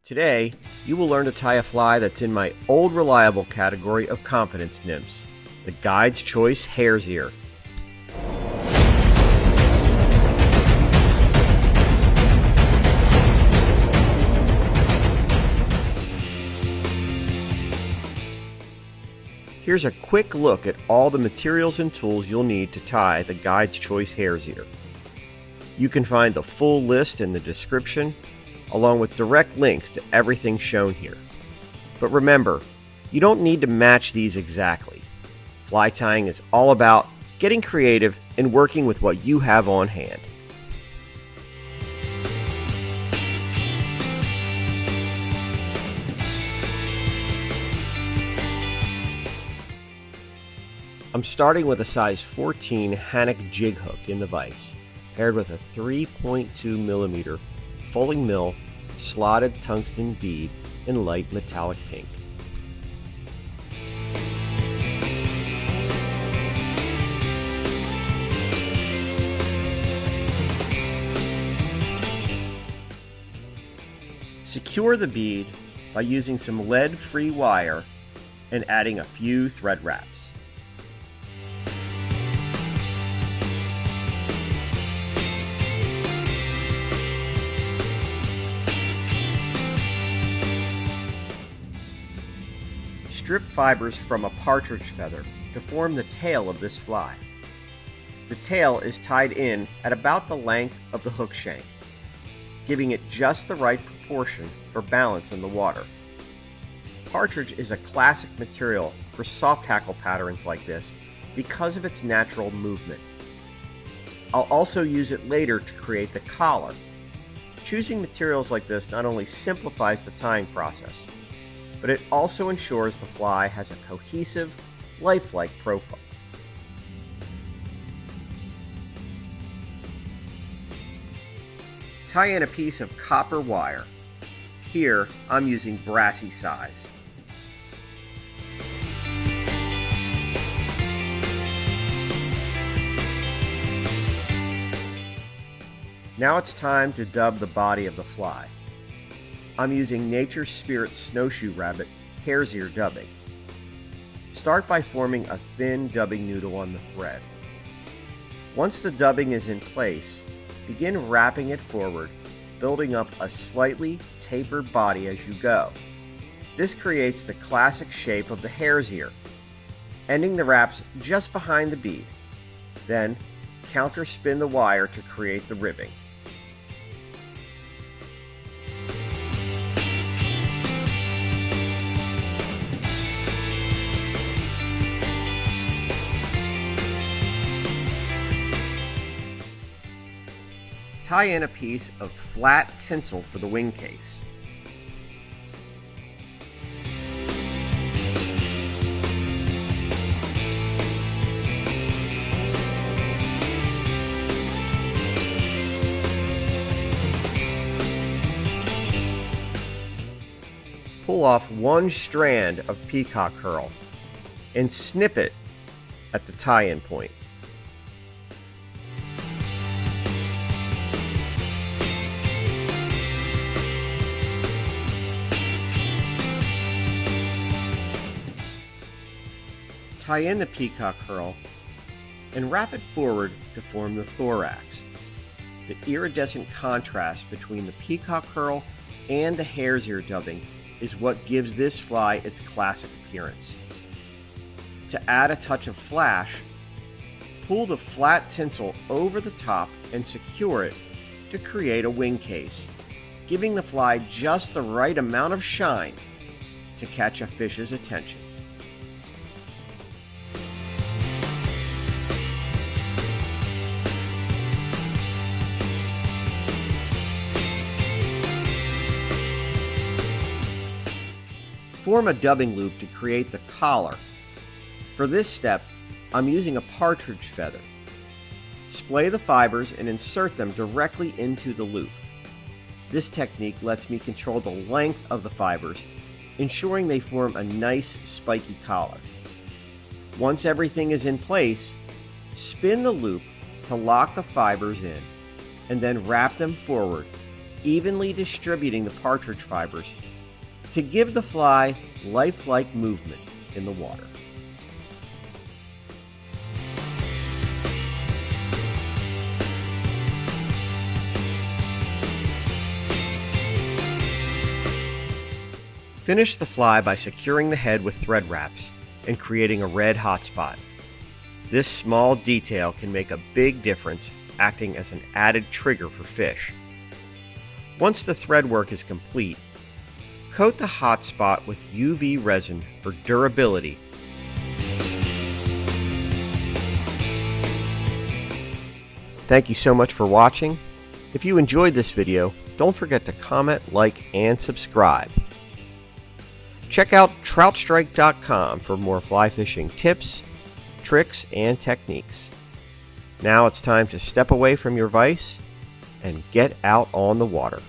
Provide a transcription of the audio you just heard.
Today, you will learn to tie a fly that's in my old reliable category of confidence nymphs, the Guide's Choice Hare's Ear. Here's a quick look at all the materials and tools you'll need to tie the Guide's Choice Hare's Ear. You can find the full list in the description, along with direct links to everything shown here. But remember, you don't need to match these exactly. Fly tying is all about getting creative and working with what you have on hand. I'm starting with a size 14 Hannock jig hook in the vise, paired with a 3.2mm fulling mill slotted tungsten bead in light metallic pink. Secure the bead by using some lead-free wire and adding a few thread wraps. Strip fibers from a partridge feather to form the tail of this fly. The tail is tied in at about the length of the hook shank, giving it just the right proportion for balance in the water. Partridge is a classic material for soft hackle patterns like this because of its natural movement. I'll also use it later to create the collar. Choosing materials like this not only simplifies the tying process, but it also ensures the fly has a cohesive, lifelike profile. Tie in a piece of copper wire. Here, I'm using brassy size. Now it's time to dub the body of the fly. I'm using Nature's Spirit Snowshoe Rabbit Hare's Ear dubbing. Start by forming a thin dubbing noodle on the thread. Once the dubbing is in place, begin wrapping it forward, building up a slightly tapered body as you go. This creates the classic shape of the hare's ear, ending the wraps just behind the bead. Then, counter spin the wire to create the ribbing. Tie in a piece of flat tinsel for the wing case. Pull off one strand of peacock curl and snip it at the tie-in point. Tie in the peacock curl and wrap it forward to form the thorax. The iridescent contrast between the peacock curl and the hare's ear dubbing is what gives this fly its classic appearance. To add a touch of flash, pull the flat tinsel over the top and secure it to create a wing case, giving the fly just the right amount of shine to catch a fish's attention. Form a dubbing loop to create the collar. For this step, I'm using a partridge feather. Splay the fibers and insert them directly into the loop. This technique lets me control the length of the fibers, ensuring they form a nice spiky collar. Once everything is in place, spin the loop to lock the fibers in, and then wrap them forward, evenly distributing the partridge fibers to give the fly lifelike movement in the water. Finish the fly by securing the head with thread wraps and creating a red hotspot. This small detail can make a big difference, acting as an added trigger for fish. Once the thread work is complete, coat the hotspot with UV resin for durability. Thank you so much for watching. If you enjoyed this video, don't forget to comment, like, and subscribe. Check out troutstrike.com for more fly fishing tips, tricks, and techniques. Now it's time to step away from your vise and get out on the water.